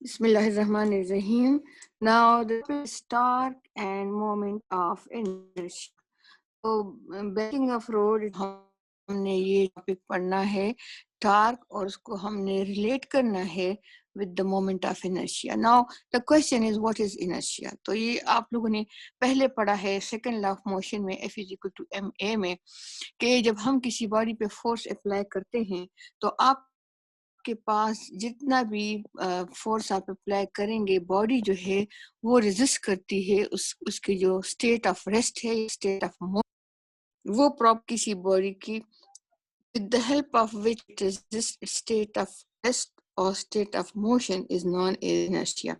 Bismillahirrahmanirrahim. Now the start and moment of inertia. तो banking of road हमने ये topic पढ़ना है टार्क और उसको हमने रिलेट करना है with the moment of inertia. Now the question is what is inertia? तो ये आप लोगों ने पहले पढ़ा है सेकंड लॉ ऑफ मोशन में F is equal to ma में कि जब हम किसी बॉडी पे फोर्स अप्लाई करते हैं तो आप के पास जितना भी फोर्स आप अप्लाई करेंगे बॉडी जो है वो रेजिस्ट करती है उसकी जो स्टेट ऑफ रेस्ट है स्टेट ऑफ मोशन वो प्रॉप किसी बॉडी की with the help of which it resists state of rest or state of motion is known as inertia.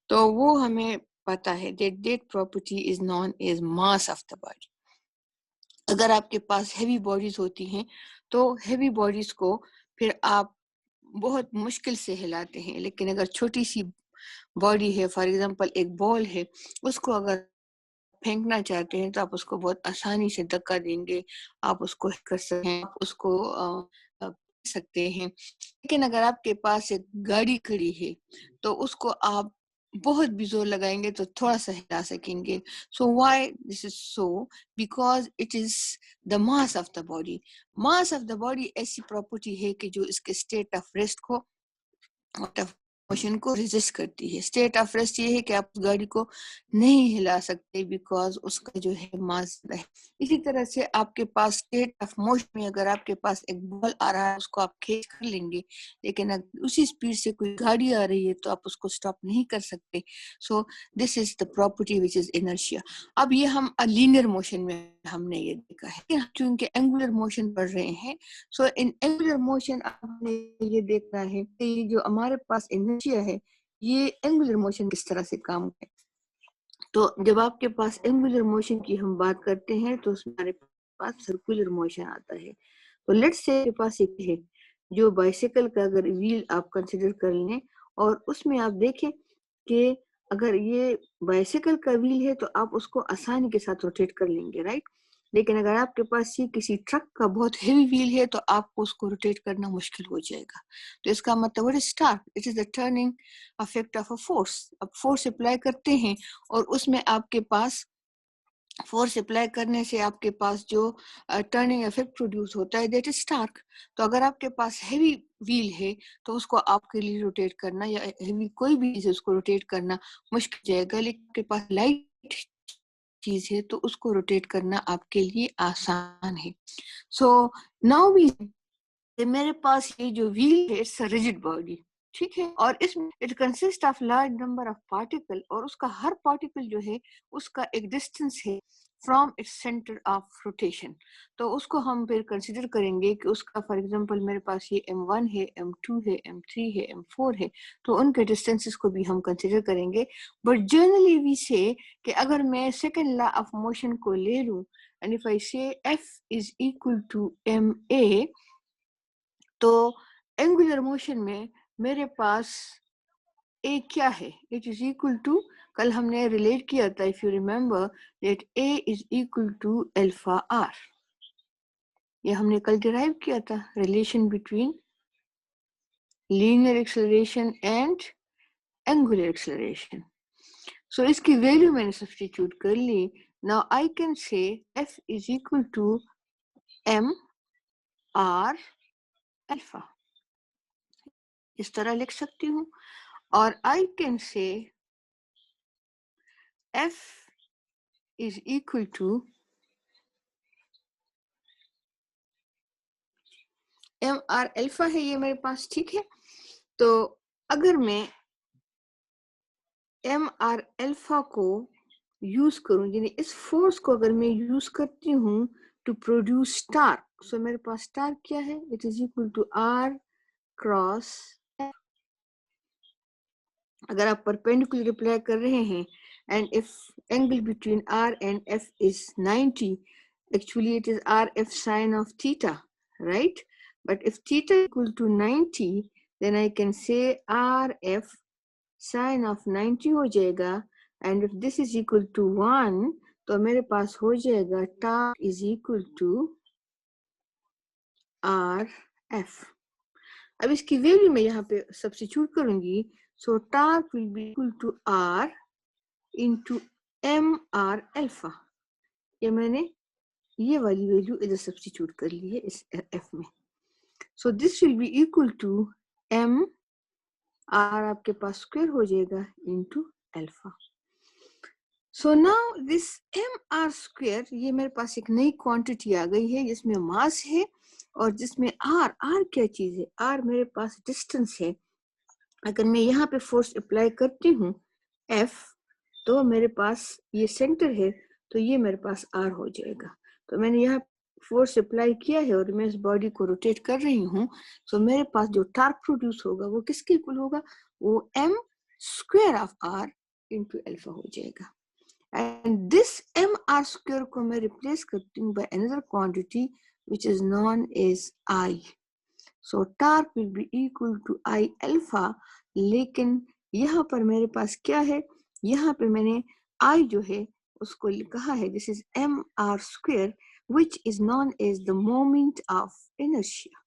तो वो हमें पता है that property is known as mass of the body. अगर आपके पास हेवी बॉडीज होती हैं तो हेवी बॉडीज को फिर आप बहुत मुश्किल से हिलाते हैं, लेकिन अगर छोटी सी बॉडी है, फॉर एग्जांपल एक बॉल है, उसको अगर फेंकना चाहते हैं तो आप उसको बहुत आसानी से धक्का देंगे, आप उसको कर सकते हैं, आप उसको सकते हैं। लेकिन अगर आपके पास एक गाड़ी खड़ी है तो उसको आप बहुत भी जोर लगाएंगे तो थोड़ा सा हिला सकेंगे। So why this is so? Because it is the mass of the body. Mass of the body ऐसी प्रॉपर्टी है कि जो इसके स्टेट ऑफ रेस्ट को मोशन को रेजिस्ट करती है। स्टेट ऑफ रेस्ट ये है कि आप गाड़ी को नहीं हिला सकते बिकॉज उसका जो है मास है। इसी तरह से आपके पास स्टेट ऑफ मोशन में अगर आपके पास एक बॉल आ रहा है उसको आप खींच कर लेंगे, लेकिन अगर उसी स्पीड से कोई गाड़ी आ रही है तो आप उसको स्टॉप नहीं कर सकते। So this is the property which is inertia. अब ये हम लीनियर मोशन में हमने ये देखा है, क्योंकि एंगुलर मोशन पढ़ रहे हैं। सो इन एंगुलर मोशन आपने ये देखना है कि जो हमारे पास इनर्शिया है ये एंगुलर मोशन किस तरह से काम करे। तो जब आपके पास एंगुलर मोशन की हम बात करते हैं तो उसमें हमारे पास सर्कुलर मोशन आता है। तो लेट्स से आपके पास एक है जो बाइसिकल का अगर व्हील आप कंसिडर कर लें और उसमें आप देखें कि अगर ये बाइसिकल का व्हील है तो आप उसको आसानी के साथ रोटेट कर लेंगे, राइट। लेकिन अगर आपके पास ये किसी ट्रक का बहुत हेवी व्हील है तो आपको उसको रोटेट करना मुश्किल हो जाएगा। तो इसका मतलब what is torque? It is the turning effect of a force. अब फोर्स अप्लाई करते हैं और उसमें आपके पास फोर्स अप्लाई करने से आपके पास जो टर्निंग इफेक्ट प्रोड्यूस होता है दैट इज टार्क। तो अगर आपके पास हेवी व्हील है तो उसको आपके लिए रोटेट करना या हेवी कोई भी चीज उसको रोटेट करना मुश्किल जाएगा, लेकिन आपके पास लाइट चीज है तो उसको रोटेट करना आपके लिए आसान है। सो नाउ वी मेरे पास ये जो व्हील है इट्स अ रिजिड बॉडी, ठीक है, और इसमें it consist of large number of particle और उसका हर पार्टिकल जो है उसका एक डिस्टेंस है from its centre of rotation. तो उसको हम फिर कंसिडर करेंगे कि उसका फॉर एग्जांपल मेरे पास ये m1 है, m2 है, m3 है, m4 है, तो उनके डिस्टेंसेस को भी हम कंसिडर करेंगे। बट जनरली वी से कि अगर मैं सेकेंड लॉ ऑफ मोशन को ले लूं and if I say f is equal to ma, तो एंगुलर मोशन में मेरे पास ए क्या है? इट इज इक्वल टू, कल हमने रिलेट किया था if you remember that A is equal to alpha R. ये हमने कल डिराइव किया था relation between linear acceleration and angular acceleration. So इसकी वैल्यू मैंने सब्स्टिट्यूट कर ली। Now I can say F is equal to M R alpha, इस तरह लिख सकती हूँ। और I can say F is equal to M R alpha है ये मेरे पास, ठीक है। तो अगर मैं एम आर अल्फा को यूज करूं, यानी इस फोर्स को अगर मैं यूज करती हूँ टू प्रोड्यूस टार्क, सो मेरे पास टार्क क्या है? It is equal to r cross. अगर आप परपेंडिकुलर अप्लाई कर रहे हैं and if angle between r and f is 90, actually it is rf sine of theta, right? But if theta equal to 90, then I can say rf sine of 90 हो जाएगा, and if this is equal to 1 तो मेरे पास हो जाएगा torque is equal to rf। अब इसकी value मैं यहाँ पे सब्स्टिट्यूट करूंगी So torque will be equal to R into mr alpha. ये मैंने ये वाली वैल्यू इधर सब्स्टिट्यूट कर ली है इस F में. So this will be equal to m r आपके पास स्क्वायर हो जाएगा into alpha. So now this mr square, ये मेरे पास एक नई क्वांटिटी आ गई है जिसमें मास है और जिसमें r क्या चीज है? r मेरे पास डिस्टेंस है. अगर मैं यहाँ पे फोर्स अप्लाई करती हूँ F, तो मेरे पास ये सेंटर है, तो ये मेरे पास R हो जाएगा. तो मैंने यहाँ फोर्स अप्लाई किया है और मैं इस बॉडी को रोटेट कर रही हूँ. तो मेरे पास जो टार्क प्रोड्यूस होगा वो किसके इक्वल होगा? वो m square of R into alpha हो जाएगा. एंड दिस mr स्क्वायर को मैं रिप्लेस करती हूँ by another quantity which is known as I. So torque will be equal to I alpha. लेकिन यहाँ पर मेरे पास क्या है? यहाँ पे मैंने I जो है उसको कहा है this is mr square which is known as the moment of inertia.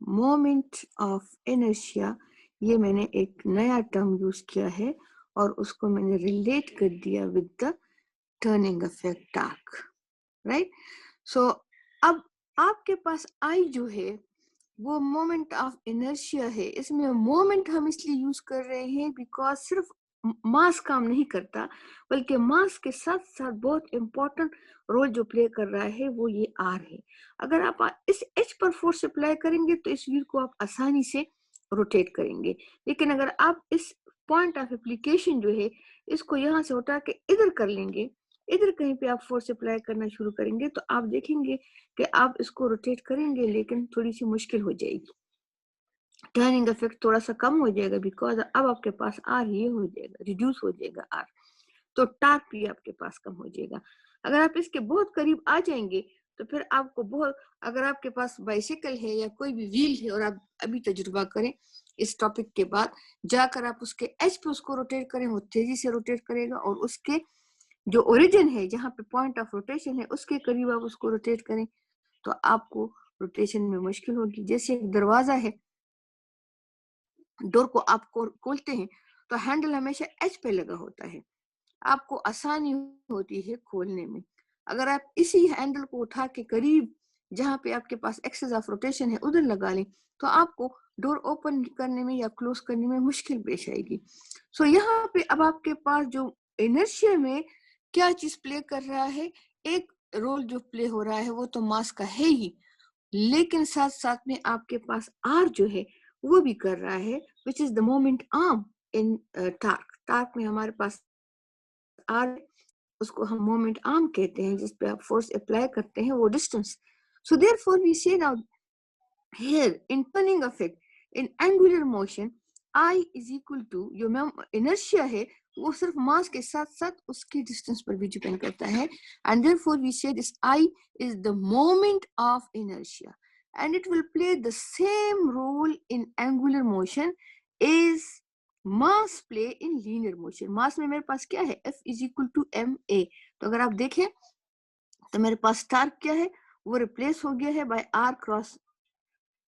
Moment of inertia, ये मैंने एक नया टर्म यूज किया है और उसको मैंने रिलेट कर दिया with the turning effect torque, right? So अब आपके पास I जो है वो मोमेंट ऑफ इनर्शिया है. इसमें मोमेंट हम इसलिए यूज कर रहे हैं बिकॉज सिर्फ मास काम नहीं करता, बल्कि मास के साथ साथ बहुत इंपॉर्टेंट रोल जो प्ले कर रहा है वो ये आर है. अगर आप इस एच पर फोर्स अप्लाई करेंगे तो इस व्हील को आप आसानी से रोटेट करेंगे. लेकिन अगर आप इस पॉइंट ऑफ एप्लीकेशन जो है इसको यहाँ से उठा के इधर कर लेंगे, इधर कहीं पे आप फोर्स अप्लाई करना शुरू करेंगे, तो आप देखेंगे कि आप इसको रोटेट करेंगे लेकिन थोड़ी सी मुश्किल हो जाएगी. टर्निंग इफेक्ट थोड़ा सा कम हो जाएगा बिकॉज अब आपके पास आर ये हो जाएगा, रिड्यूस हो जाएगा आर. तो टार्क भी आपके पास कम हो जाएगा. अगर आप इसके बहुत करीब आ जाएंगे तो फिर आपको बहुत, अगर आपके पास बाइसिकल है या कोई भी व्हील है और आप अभी तजुर्बा करें इस टॉपिक के बाद, जाकर आप उसके एज पे उसको रोटेट करें, वो तेजी से रोटेट करेगा और उसके जो ओरिजिन है जहाँ पे पॉइंट ऑफ रोटेशन है उसके करीब आप उसको रोटेट करें तो आपको रोटेशन में मुश्किल होगी. जैसे एक दरवाजा है, डोर को आप खोलते हैं तो हैंडल हमेशा एज पे लगा होता है, आपको आसानी होती है खोलने में. अगर आप इसी हैंडल को उठा के करीब जहाँ पे आपके पास एक्सेस ऑफ रोटेशन है उधर लगा लें तो आपको डोर ओपन करने में या क्लोज करने में मुश्किल पेश आएगी. सो यहाँ पे अब आपके पास जो इनर्शिया में क्या चीज प्ले कर रहा है, एक रोल जो प्ले हो रहा है वो तो मास का है ही, लेकिन साथ साथ में आपके पास आर जो है वो भी कर रहा है which is the moment arm in torque. Torque में हमारे पास आर, उसको हम मोमेंट आर्म कहते हैं जिस पे आप फोर्स अप्लाई करते हैं वो डिस्टेंस. सो देयरफॉर वी से now here in turning effect in angular motion I is equal to जो inertia है वो सिर्फ मास के साथ साथ उसके डिस्टेंस पर भी डिपेंड करता है. and therefore we say this I is the moment of inertia and it will play the same role in angular motion as mass play in linear motion. मास में मेरे पास क्या है? F is equal to ma. तो अगर आप देखें तो मेरे पास टार्क क्या है? वो रिप्लेस हो गया है बाय R क्रॉस.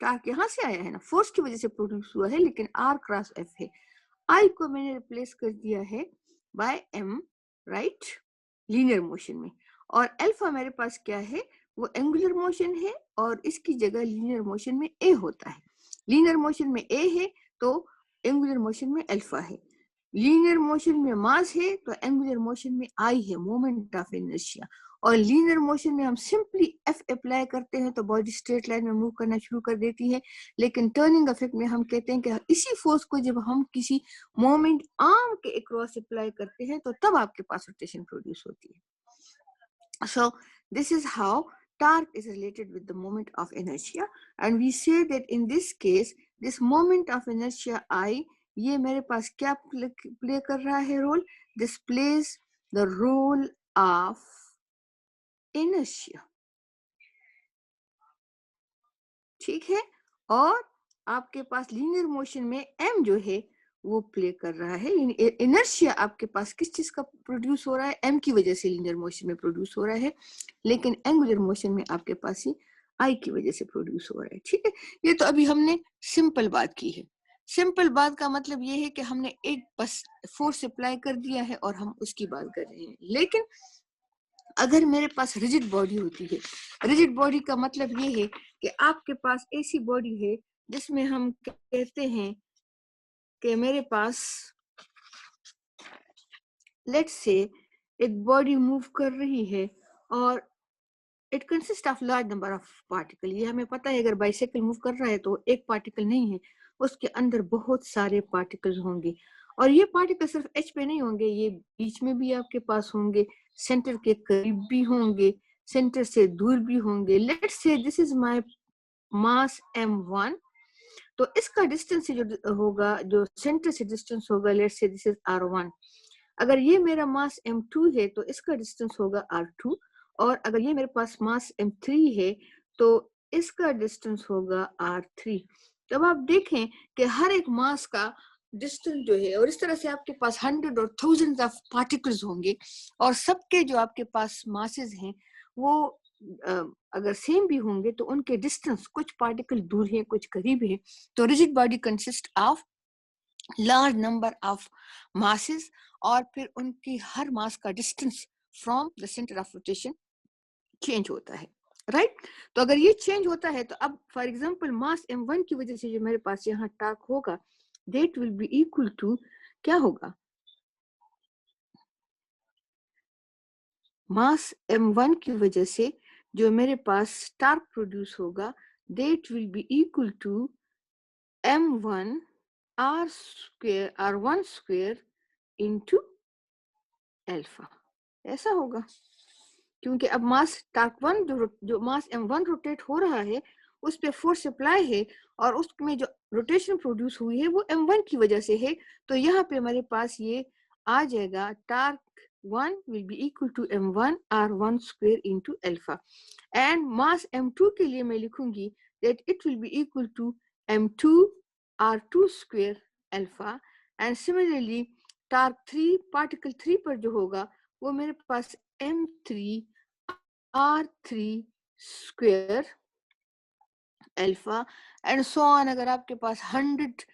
टार्क यहाँ से आया है ना, फोर्स की वजह से प्रोड्यूस हुआ है, लेकिन R क्रॉस F है. I को मैंने रिप्लेस कर दिया है by M, right, linear motion में. और अल्फा मेरे पास क्या है? वो एंगुलर मोशन है और इसकी जगह लीनियर मोशन में A होता है. लीनियर मोशन में A है तो एंगुलर मोशन में अल्फा है. लीनियर मोशन में मास है तो एंगुलर मोशन में I है, मोमेंट ऑफ इनर्शिया. और लीनियर मोशन में हम सिंपली F अप्लाई करते हैं तो बॉडी स्ट्रेट लाइन में मूव करना शुरू कर देती है. लेकिन टर्निंग इफेक्ट में हम कहते हैं कि इसी फोर्स को जब हम किसी मोमेंट आर्म के अक्रॉस अप्लाई करते हैं तो तब आपके पास रोटेशन प्रोड्यूस होती है. So this is how torque is related with the moment of inertia, and we say that in this case this moment of inertia I, ये मेरे पास क्या प्ले कर रहा है role? This plays the role of inertia. ठीक है. और आपके पास लीनियर मोशन में m जो है वो प्ले कर रहा है. इनर्शिया आपके पास किस चीज का प्रोड्यूस हो रहा है? m की वजह से लीनियर मोशन में प्रोड्यूस हो रहा है, लेकिन एंगुलर मोशन में आपके पास ही I की वजह से प्रोड्यूस हो रहा है. ठीक है. ये तो अभी हमने सिंपल बात की है. सिंपल बात का मतलब ये है कि हमने एक बस फोर्स अप्लाई कर दिया है और हम उसकी बात कर रहे हैं। लेकिन अगर मेरे पास रिजिड बॉडी होती है, रिजिड बॉडी का मतलब ये है कि आपके पास ऐसी बॉडी है जिसमें हम कहते हैं कि मेरे पास लेट्स से एक बॉडी मूव कर रही है और it consist of large number of particle. ये हमें पता है, अगर बाइसाइकिल मूव कर रहा है तो एक पार्टिकल नहीं है, उसके अंदर बहुत सारे पार्टिकल्स होंगे और ये पार्टिकल सिर्फ एच पे नहीं होंगे, ये बीच में भी आपके पास होंगे, सेंटर के करीब भी होंगे, सेंटर से दूर भी होंगे। Let's say this is my mass m1, तो इसका डिस्टेंस जो होगा, जो सेंटर से डिस्टेंस होगा, let's say this is r1। अगर ये मेरा मास m2 है तो इसका डिस्टेंस होगा r2, और अगर ये मेरे पास मास m3 है तो इसका डिस्टेंस होगा r3। तब आप देखें कि हर एक मास का डिस्टेंस जो है, और इस तरह से आपके पास 100 और थाउजेंड्स ऑफ पार्टिकल्स होंगे और सबके जो आपके पास मासेस हैं वो अगर सेम भी होंगे तो उनके डिस्टेंस, कुछ पार्टिकल दूर है कुछ करीब है। तो rigid body consist of large number of masses और फिर उनकी हर मास का distance from the centre of rotation change होता है, राइट। तो अगर ये चेंज होता है तो अब फॉर एग्जांपल मास m1 की वजह से जो मेरे पास यहाँ टार्क होगा, that will be equal to क्या होगा, मास m1 की वजह से जो मेरे पास टार्क प्रोड्यूस होगा, that will be equal to m1 r1 square into alpha. ऐसा होगा, क्योंकि अब मास टार्क वन जो मास m1 रोटेट हो रहा है उस पे फोर्स अप्लाई है और उसमें जो रोटेशन प्रोड्यूस हुई है वो m1 की वजह से है। तो यहाँ पे हमारे पास ये आ जाएगा, torque one will be equal to m1 r1 square into alpha, and mass m2 के लिए मैं लिखूंगी that it will be equal to m2 r2 square alpha, and similarly torque 3 particle 3 पर जो होगा वो मेरे पास m3 r3 square alpha and so on. अगर आपके पास 100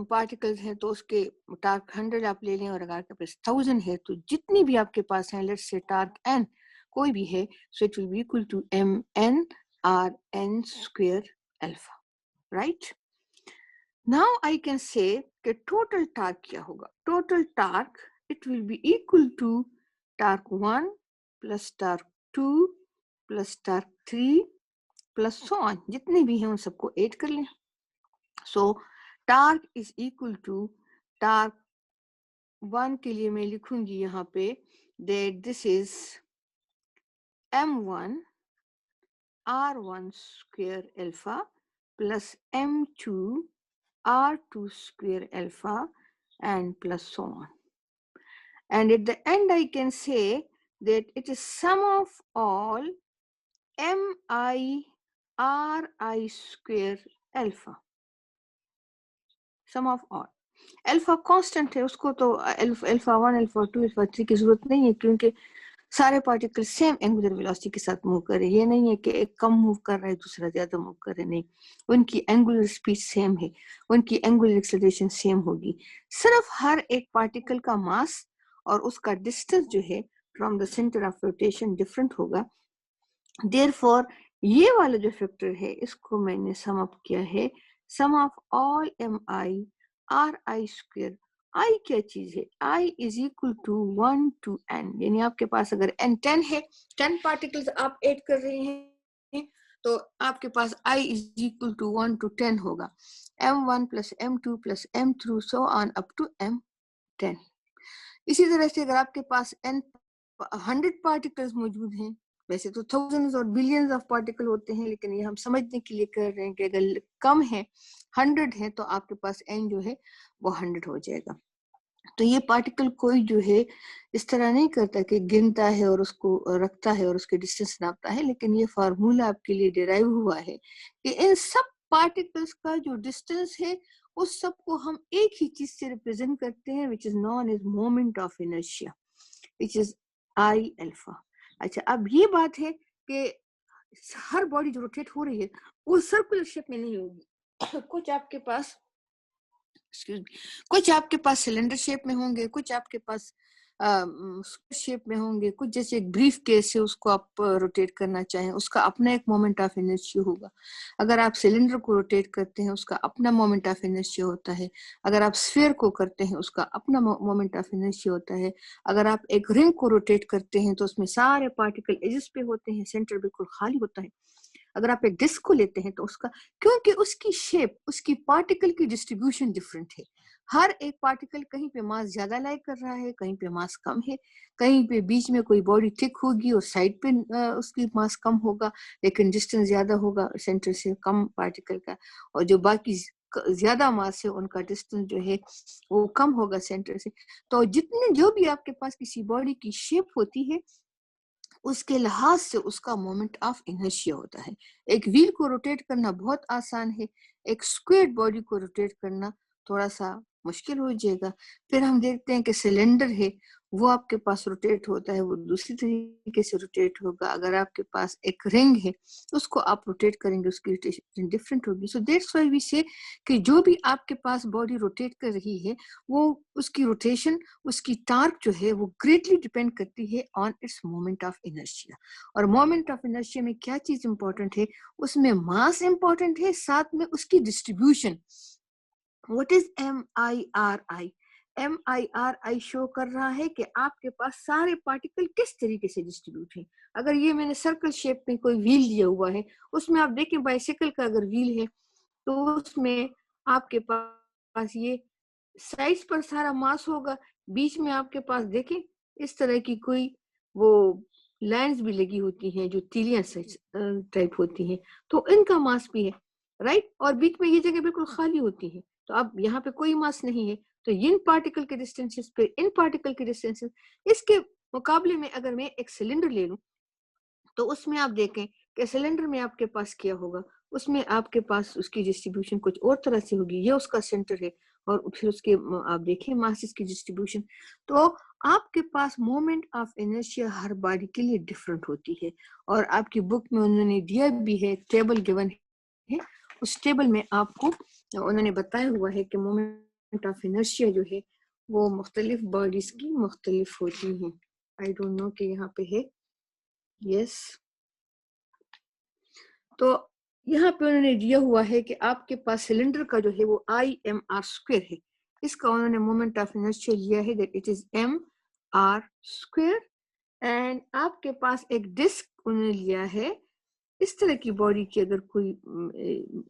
पार्टिकल्स हैं तो उसके टार्क 100 आप ले लें, और अगर आपके पास 1000 है तो जितनी भी आपके पास हैं, लेट्स से टार्क n कोई भी है, so it will be equal to mn rn square alpha, right. Now I can say कि टोटल टार्क क्या होगा, total torque it will be equal to torque 1 plus torque 2 plus torque 3 plus so on, जितने भी हैं उन सबको add कर लें। So torque is equal to torque 1 के लिए मैं लिखूंगी यहाँ पे that this is m1 r1 square alpha plus m2 r2 square alpha and plus so on. And at the end I can say that it is sum of all mi ri square alpha, sum of all। Alpha constant है, उसको तो alpha 1 alpha 2 alpha 3 की जरूरत नहीं है, क्योंकि सारे particle same angular velocity के साथ मूव कर रहे हैं। ये नहीं है कि एक कम मूव कर रहा है दूसरा ज्यादा मूव कर रहा है, नहीं, उनकी एंगुलर स्पीड सेम है, उनकी एंगुलर एक्सेलरेशन सेम होगी। सिर्फ हर एक पार्टिकल का मास और उसका डिस्टेंस जो है from the centre of rotation different होगा। देयरफॉर ये वाला जो फैक्टर है इसको मैंने सम अप किया है, sum of all M I R I square. I क्या चीज है, I is equal to 1 to n, यानी आपके पास अगर n 10 है, 10 पार्टिकल्स आप ऐड कर रहे हैं तो आपके पास i is equal to 1 to 10 होगा, m1 plus m2 plus m3 so on up to m10। इसी तरह से अगर आपके पास n 100 पार्टिकल्स मौजूद हैं, वैसे तो थाउजेंड्स और बिलियंस ऑफ पार्टिकल होते हैं, लेकिन ये हम समझने के लिए कर रहे हैं कि अगर कम है 100 है तो आपके पास n जो है वो 100 हो जाएगा। तो ये पार्टिकल कोई जो है इस तरह नहीं करता कि गिनता है और उसको रखता है और उसके डिस्टेंस नापता है, लेकिन ये फार्मूला आपके लिए डिराइव हुआ है कि इन सब पार्टिकल्स का जो डिस्टेंस है उस सब को हम एक ही चीज से रिप्रेजेंट करते हैं, which is known as moment of inertia, which is I alpha. अच्छा, अब ये बात है कि हर बॉडी जो रोटेट हो रही है वो सर्कुलर शेप में नहीं होगी, कुछ आपके पास एक्सक्यूज मी, कुछ आपके पास सिलेंडर शेप में होंगे, कुछ आपके पास शेप में होंगे, कुछ जैसे एक ब्रीफ केस है उसको आप रोटेट करना चाहें, उसका अपना एक मोमेंट ऑफ इनर्शिया होगा। अगर आप सिलेंडर को रोटेट करते हैं उसका अपना मोमेंट ऑफ इनर्शिया होता है। अगर आप स्फीयर को करते हैं उसका अपना मोमेंट ऑफ इनर्शिया होता है। अगर आप एक रिंग को रोटेट करते हैं तो उसमें सारे पार्टिकल एजेस पे होते हैं, सेंटर बिल्कुल खाली होता है। अगर आप एक डिस्क को लेते हैं तो उसका, क्योंकि उसकी शेप, उसकी पार्टिकल की डिस्ट्रीब्यूशन डिफरेंट है। हर एक पार्टिकल कहीं पे मास ज्यादा लाई कर रहा है, कहीं पे मास कम है, कहीं पे बीच में कोई बॉडी थिक होगी और साइड पे उसकी मास कम होगा, लेकिन डिस्टेंस ज्यादा होगा सेंटर से कम पार्टिकल का। और जो बाकी ज्यादा मास है उनका डिस्टेंस जो है वो कम होगा सेंटर से। तो जितने जो भी आपके पास किसी बॉडी की शेप होती है उसके लिहाज से उसका मोमेंट ऑफ इनर्शिया होता है। एक व्हील को रोटेट करना बहुत आसान है, एक स्क्वायर बॉडी को रोटेट करना थोड़ा सा मुश्किल हो जाएगा। फिर हम देखते हैं कि सिलेंडर है वो आपके पास रोटेट होता है, वो दूसरी तरीके से रोटेट होगा। अगर आपके पास एक रिंग है उसको आप रोटेट करेंगे, उसकी रोटेशन डिफरेंट होगी। सो दैट्स व्हाई वी से कि जो भी आपके पास बॉडी रोटेट कर रही है वो उसकी रोटेशन, उसकी टार्क जो है वो ग्रेटली डिपेंड करती है on its moment of inertia. और मोमेंट ऑफ इनर्शिया में क्या चीज इंपॉर्टेंट है, उसमें मास इंपॉर्टेंट है, साथ में उसकी distribution. What is MIRI? MIRI show कर रहा है कि आपके पास सारे पार्टिकल किस तरीके से डिस्ट्रीब्यूट है। अगर ये मैंने सर्कल शेप में कोई व्हील दिया हुआ है, उसमें आप देखें बाइसिकल का अगर व्हील है तो उसमें आपके पास ये साइड्स पर सारा मास होगा, बीच में आपके पास देखें इस तरह की कोई वो लाइंस भी लगी होती हैं जो तीलियां टाइप होती हैं, तो इनका मास भी है, राइट। और बीच में ये जगह बिल्कुल खाली होती है, तो अब यहाँ पे कोई मास नहीं है। तो इन पार्टिकल के डिस्टेंसेस पे इन पार्टिकल के डिस्टेंसेस, इसके मुकाबले में अगर मैं एक सिलेंडर ले लूं तो उसमें आप देखें कि सिलेंडर में आपके पास क्या होगा, उसमें आपके पास उसकी डिस्ट्रीब्यूशन कुछ और तरह से होगी। ये उसका सेंटर है और फिर उसके आप देखें मासेस की डिस्ट्रीब्यूशन। तो आपके पास मोमेंट ऑफ इनर्शिया हर बॉडी के लिए डिफरेंट होती है। और आपकी बुक में उन्होंने दिया भी है, टेबल गिवन है, उस टेबल में आपको उन्होंने बताया हुआ है कि मोमेंट ऑफ इनर्शिया जो है वो मुख्तलिफ बॉडीज की मुख्तलिफ होती हैं। आई डोंट नो कि यहाँ पे है, यस। तो यहाँ पे उन्होंने दिया हुआ है कि आपके पास सिलेंडर का जो है वो IMR स्क्वायर है। इसका उन्होंने मोमेंट ऑफ इनर्शिया लिया है that it is MR square. And आपके पास एक डिस्क उन्होंने लिया है इस तरह की बॉडी की, अगर कोई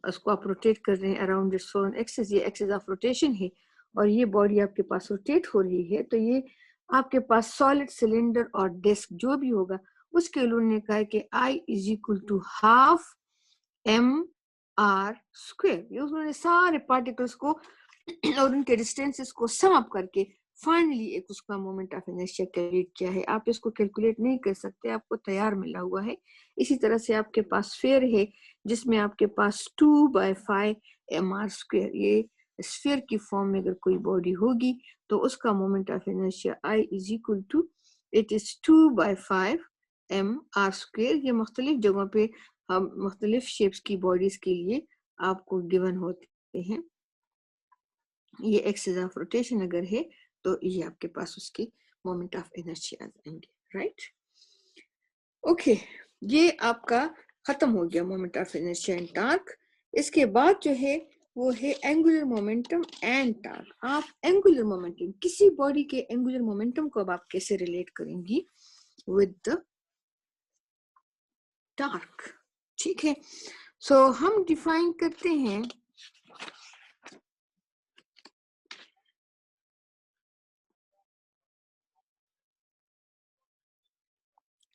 उसको आप रोटेट कर रहे हैं अराउंड इट्स ओन एक्सिस, ये एक्सिस ऑफ रोटेशन है और ये बॉडी आपके पास रोटेट हो रही है, तो ये आपके पास सॉलिड सिलेंडर और डिस्क जो भी होगा उसके लिए उन्होंने कहा है कि I is equal to half MR square. ये उन्होंने सारे पार्टिकल्स को और उनके डिस्टेंसेस को सम अप करके फाइनली एक उसका मोमेंट ऑफ इनर्शिया कैलकुलेट किया है। आप इसको कैलकुलेट नहीं कर सकते, आपको तैयार मिला हुआ है। इसी तरह से आपके पास स्फीयर है जिसमें आपके पास 2/5 MR स्क्वायर, ये स्फीयर की फॉर्म में अगर कोई बॉडी होगी तो उसका moment of inertia I is equal to it is 2/5 MR square. ये मुख्तलिफ जगहों पे हम मुख्तलिफ शेप्स की बॉडीज के लिए आपको गिवन होते हैं। ये एक्सिस ऑफ रोटेशन अगर है तो ये आपके पास उसके मोमेंट ऑफ इनर्शिया आ जाएंगे, राइट। ओके, ये आपका खत्म हो गया moment of inertia and torque. इसके बाद जो है वो है एंगुलर मोमेंटम एंड टॉर्क। आप एंगुलर मोमेंटम, किसी बॉडी के एंगुलर मोमेंटम को अब आप कैसे रिलेट करेंगी विद द टॉर्क, ठीक है। सो हम डिफाइन करते हैं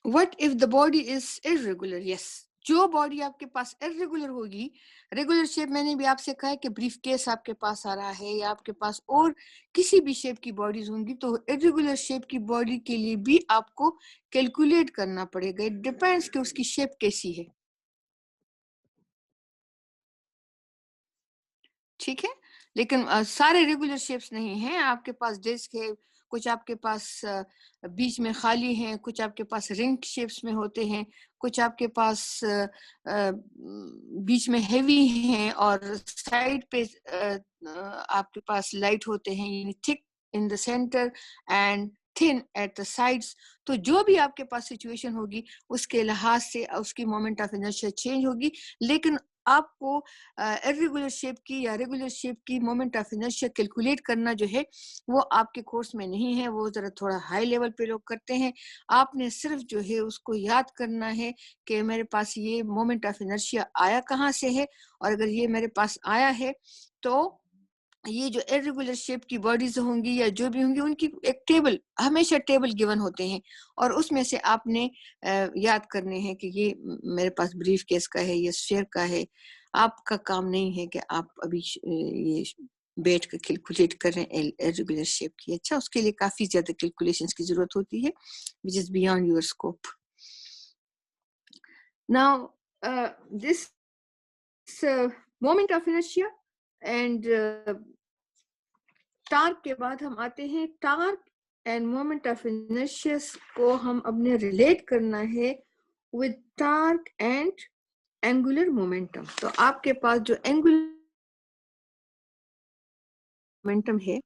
what if the body is irregular. Yes, जो बॉडी आपके पास इरेगुलर होगी, रेगुलर शेप मैंने भी आपसे कहा है कि ब्रीफ केस आपके पास आ रहा है या आपके पास और किसी भी शेप की बॉडीज होंगी, तो इरेगुलर शेप की बॉडी के लिए भी आपको कैलकुलेट करना पड़ेगा। इट डिपेंड्स कि उसकी शेप कैसी है, ठीक है। लेकिन सारे रेगुलर शेप्स नहीं है, आपके पास डिस्क है, कुछ आपके पास बीच में खाली हैं, कुछ आपके पास रिंग शेप्स में होते हैं, कुछ आपके पास बीच में हेवी हैं और साइड पे आपके पास लाइट होते हैं, यानी thick in the centre and thin at the sides. तो जो भी आपके पास सिचुएशन होगी उसके लिहाज से उसकी मोमेंट ऑफ इनर्शिया चेंज होगी, लेकिन आपको इर्रेगुलर शेप की या रेगुलर शेप की मोमेंट ऑफ इनर्शिया कैलकुलेट करना जो है वो आपके कोर्स में नहीं है, वो जरा थोड़ा हाई लेवल पे लोग करते हैं। आपने सिर्फ जो है उसको याद करना है कि मेरे पास ये मोमेंट ऑफ इनर्शिया आया कहाँ से है, और अगर ये मेरे पास आया है तो ये जो इर्रेगुलर शेप की बॉडीज होंगी या जो भी होंगी उनकी एक टेबल, हमेशा टेबल गिवन होते हैं और उसमें से आपने याद करने हैं कि ये मेरे पास ब्रीफ केस का है, ये शेयर का है। आपका काम नहीं है कि आप अभी ये बैठ कर कैलकुलेट कर रहे हैं इर्रेगुलर शेप की। अच्छा, उसके लिए काफी ज्यादा कैलकुलेशंस की जरूरत होती है which is beyond your scope. Now this moment of inertia and torque के बाद हम आते हैं torque end moment of inertia को हम अपने रिलेट करना है with torque and angular momentum. तो आपके पास जो एंगुलर मोमेंटम है,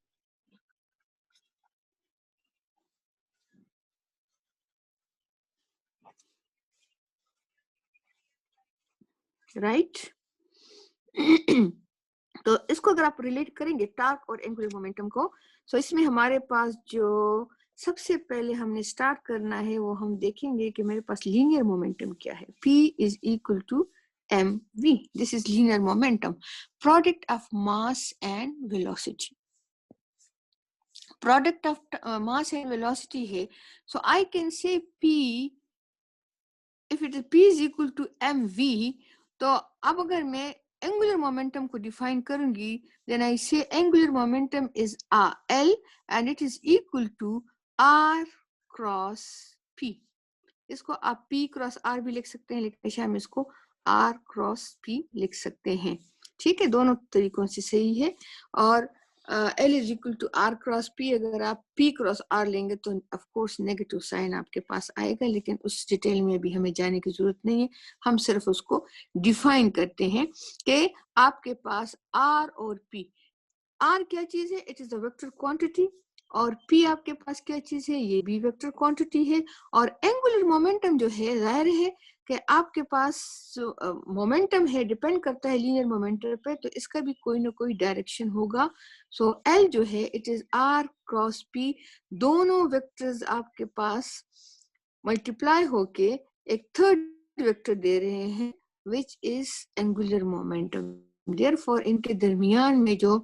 राइट तो इसको अगर आप रिलेट करेंगे टार्क और एंगुलर मोमेंटम को, तो इसमें हमारे पास जो सबसे पहले हमने स्टार्ट करना है वो हम देखेंगे कि मेरे पास लीनियर मोमेंटम क्या है। P is equal to mv. This is linear momentum, product of mass and velocity. Product of mass and velocity है, so I can say P, if it is P is equal to mv, तो अब अगर मैं angular momentum को define करूंगी, then I say angular momentum is L and it is equal to R cross P. इसको आप P cross R भी लिख सकते हैं, लेकिन हम इसको R क्रॉस P लिख सकते हैं। ठीक है, दोनों तरीकों से सही है। और L is equal to R cross P, अगर आप P क्रॉस R लेंगे तो ऑफ कोर्स नेगेटिव साइन आपके पास आएगा, लेकिन उस डिटेल में भी हमें जाने की जरूरत नहीं है। हम सिर्फ उसको डिफाइन करते हैं कि आपके पास R और P, R क्या चीज है, it is a vector quantity, और P आपके पास क्या चीज है, ये भी वेक्टर क्वांटिटी है। और एंगुलर मोमेंटम जो है, जाहिर है कि आपके पास जो मोमेंटम है डिपेंड करता है लीनियर मोमेंटम पे, तो इसका भी कोई ना कोई डायरेक्शन होगा। सो L जो है it is R cross P, दोनों वेक्टर्स आपके पास मल्टीप्लाई होके एक थर्ड वेक्टर दे रहे हैं which is angular momentum. Therefore इनके दरमियान में जो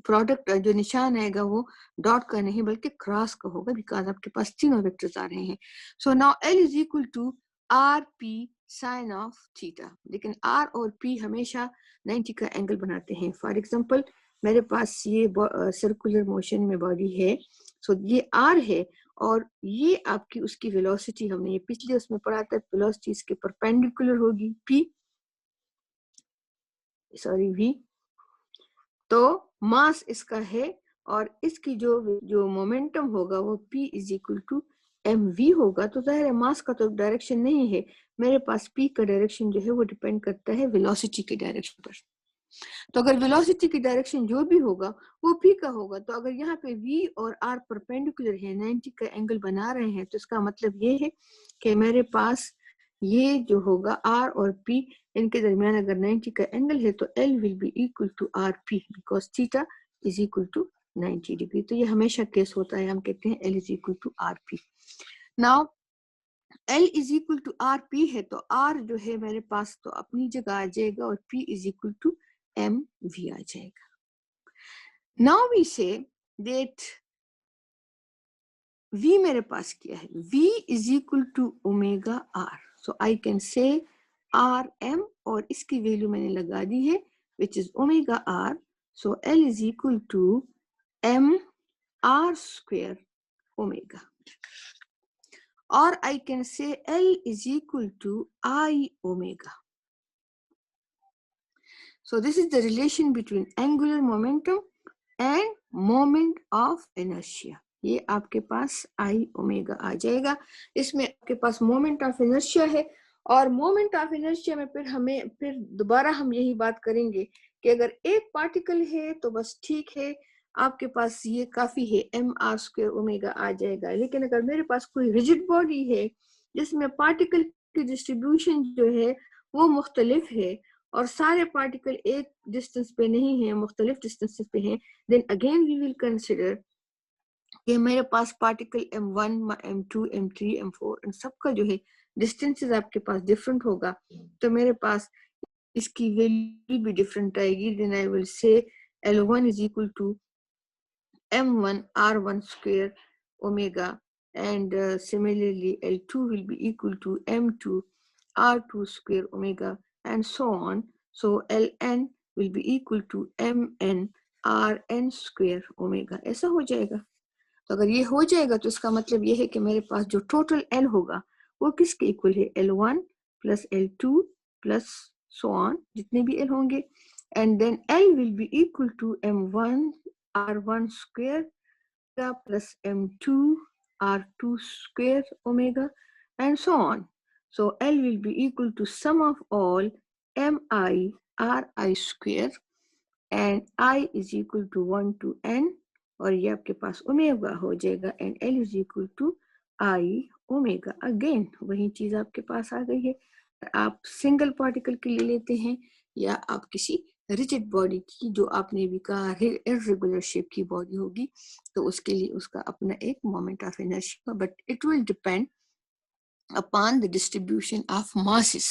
प्रोडक्ट जो निशान आएगा वो डॉट का नहीं बल्कि क्रॉस का होगा, बिकॉज आपके पास तीनों वेक्टर्स आ रहे हैं। So now L is equal to r p sine of theta, लेकिन R और P हमेशा 90 का एंगल बनाते हैं। फॉर एग्जांपल मेरे पास ये सर्कुलर मोशन में बॉडी है, सो ये R है और ये आपकी उसकी वेलोसिटी, हमने ये पिछले उसमें पढ़ा था, वेलोसिटी इसके परपेंडिकुलर होगी P, सॉरी V, तो मास इसका है और इसकी जो मोमेंटम होगा वो P is equal to mv होगा। तो जाहिर है मास का तो डायरेक्शन नहीं है, मेरे पास P का डायरेक्शन जो है वो डिपेंड करता है वेलोसिटी के डायरेक्शन पर। तो अगर वेलोसिटी की डायरेक्शन जो भी होगा वो P का होगा, तो अगर यहाँ पे V और R परपेंडिकुलर है, 90 का एंगल बना रहे हैं, तो इसका मतलब ये है कि मेरे पास ये जो होगा R और P, इनके दरमियान अगर 90 का एंगल है तो L will be equal to RP because theta is equal to 90 degree. तो ये हमेशा केस होता है, हम कहते हैं L is equal to RP। Now L is equal to RP है तो R जो है मेरे पास तो अपनी जगह आ जाएगा और P is equal to mv आ जाएगा। Now we say that V मेरे पास क्या है, V is equal to omega R, so I can say Rm और इसकी वैल्यू मैंने लगा दी है which is omega R, so L is equal to m R square omega, or I can say L is equal to I omega. So this is the relation between angular momentum end moment of inertia, ये आपके पास आई omega आ जाएगा। इसमें आपके पास moment of inertia है, और moment of inertia में फिर दोबारा हम यही बात करेंगे कि अगर एक पार्टिकल है तो बस ठीक है, आपके पास ये काफी है, एम आर स्क्वायर ओमेगा आ जाएगा। लेकिन अगर मेरे पास कोई रिजिड बॉडी है जिसमें पार्टिकल की डिस्ट्रीब्यूशन जो है वो मुख्तलिफ है, और सारे पार्टिकल एक डिस्टेंस पे नहीं है, मुख्तलिफ डिस्टेंसेस पे हैं, then again we will consider कि मेरे पास particle m1, m2, m3, m4 इन सबका जो है डिस्टेंसेस आपके पास डिफरेंट होगा, तो मेरे पास इसकी वैल्यू भी डिफरेंट आएगी। Then I will say L1 is equal to m1 r1 square omega, and similarly L2 will be equal to m2 r2 square omega, and so on. So Ln will be equal to mn rn square omega, ऐसा हो जाएगा। तो अगर ये हो जाएगा तो इसका मतलब ये है कि मेरे पास जो टोटल L होगा वो किसके इक्वल है, L1 plus L2 plus so on, जितने भी L होंगे, and then L will be equal to m1 r1 square plus m2 r2 square omega, and so on. So L will be equal to sum of all mi ri square, and I is equal to 1 to n, और ये आपके पास omega हो जाएगा, and L is equal to I omega. Again वही चीज आपके पास आ गई है। आप सिंगल पार्टिकल के लिए लेते हैं या आप किसी रिजिड बॉडी की, जो आपने भी कहा इर्रेगुलर शेप की बॉडी होगी, तो उसके लिए उसका अपना एक moment of inertia, but it will depend upon the distribution of masses.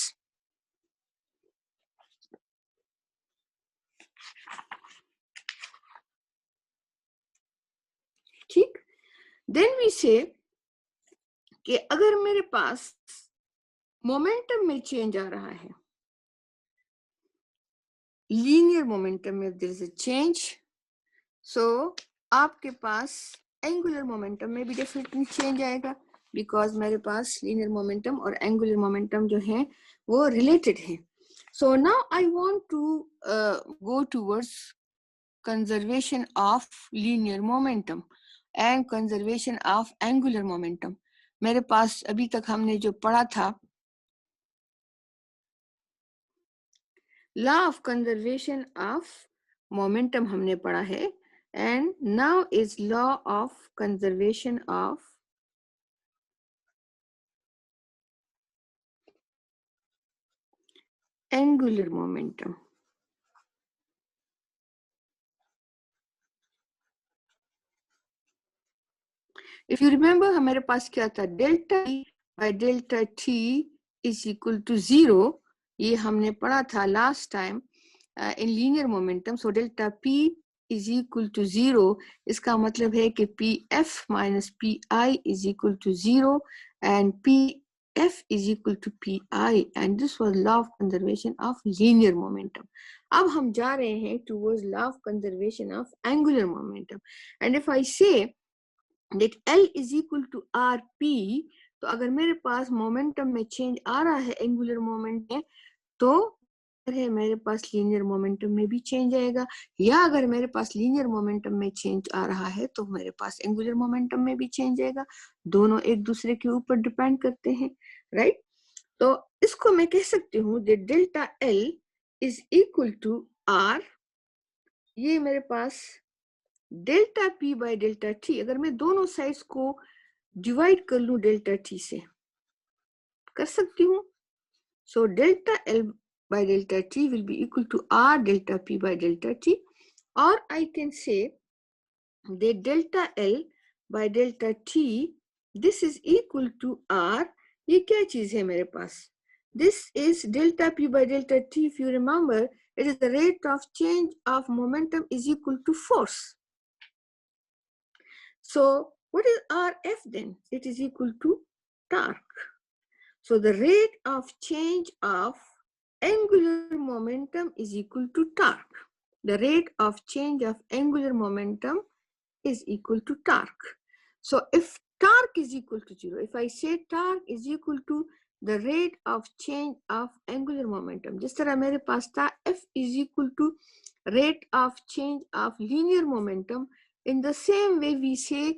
ठीक, देन वी से कि अगर मेरे पास मोमेंटम में चेंज आ रहा है, लीनियर मोमेंटम में देयर इज अ चेंज, सो आपके पास एंगुलर मोमेंटम में भी डेफिनेटली चेंज आएगा, बिकॉज मेरे पास लीनियर मोमेंटम और एंगुलर मोमेंटम जो है वो रिलेटेड है। So now I want to go towards conservation of linear momentum and conservation of angular momentum. मेरे पास अभी तक हमने जो पढ़ा था, law of conservation of momentum हमने पढ़ा है, and now is law of conservation of angular momentum. If you remember हमारे पास क्या था, delta e by delta t is equal to 0, ये हमने पढ़ा था last time in linear momentum. So delta p is equal to 0, इसका मतलब है कि p f minus p i is equal to 0, and p f is equal to p i, and this was law of conservation of linear momentum. अब हम जा रहे हैं towards law of conservation of angular momentum, and if I say that L is equal to RP, तो अगर मेरे पास momentum में change आ रहा है एंगुलर मोमेंट में, तो है मेरे पास लीनियर मोमेंटम में भी चेंज आएगा, या अगर मेरे पास लीनियर मोमेंटम में चेंज आ रहा है तो मेरे पास एंगुलर मोमेंटम में भी चेंज आएगा। दोनों एक दूसरे के ऊपर डिपेंड करते हैं, राइट। तो इसको मैं कह सकती हूँ that delta L is equal to R, ये मेरे पास delta P by delta T, अगर मैं दोनों साइड्स को डिवाइड कर लूं डेल्टा T से, कर सकती हूँ। So delta L by delta T will be equal to R delta P by delta T, or I can say that delta L by delta T, this is equal to R, ये क्या चीज है मेरे पास, this is delta P by delta T, if you remember it is the rate of change of momentum is equal to force. So what is RF then? It is equal to torque. So the rate of change of angular momentum is equal to torque. The rate of change of angular momentum is equal to torque. So if torque is equal to 0, if I say torque is equal to the rate of change of angular momentum, जिस तरह मेरे पास था F is equal to rate of change of linear momentum. In the same way, we say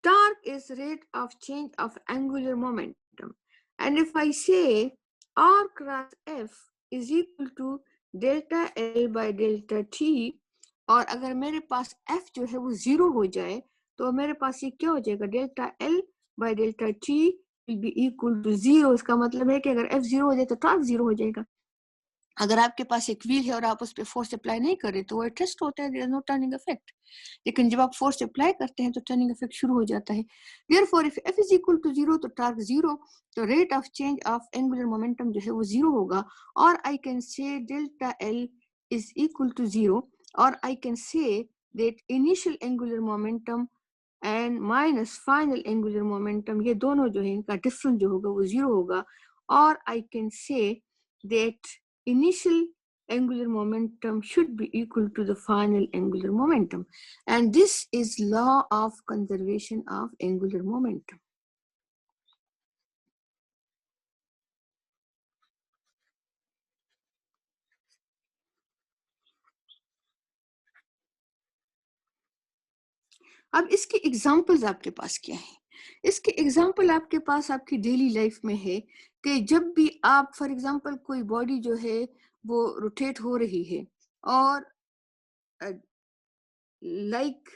torque is rate of change of angular momentum. And if I say R cross F is equal to delta L by delta T, और अगर मेरे पास F जो है वो 0 हो जाए तो मेरे पास ये क्या हो जाएगा, delta L by delta T will be equal to 0. इसका मतलब है कि अगर F 0 हो जाए तो टॉर्क 0 हो जाएगा. अगर आपके पास एक व्हील है और आप उस पर फोर्स अप्लाई नहीं कर रहे तो वो ट्विस्ट होता है, there is no turning effect. लेकिन जब आप फोर्स अप्लाई करते हैं तो टर्निंग इफेक्ट शुरू हो जाता है. Therefore if F is equal to 0 तो टॉर्क 0, तो rate of change of angular momentum जो है वो 0 होगा. और I can say delta L is equal to 0, और I can say that initial angular momentum and minus final angular momentum, ये दोनों जो है इनका डिफरेंस जो होगा वो 0 होगा. और I can say that initial angular momentum should be equal to the final angular momentum, and this is law of conservation of angular momentum. अब इसके एग्जांपल्स आपके पास क्या है? इसके एग्जांपल आपके पास आपकी डेली लाइफ में है कि जब भी आप फॉर एग्जांपल कोई बॉडी जो है वो रोटेट हो रही है और लाइक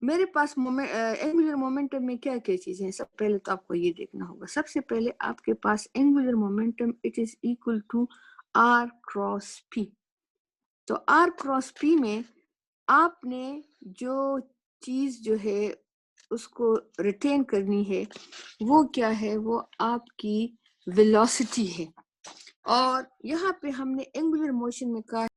मेरे पास एंगुलर मोमेंटम में क्या क्या चीजें हैं. सब पहले तो आपको ये देखना होगा. सबसे पहले आपके पास angular momentum it is equal to R cross P. तो R क्रॉस P में आपने जो चीज जो है उसको रिटेन करनी है वो क्या है, वो आपकी वेलोसिटी है. और यहाँ पे हमने एंगुलर मोशन में कहा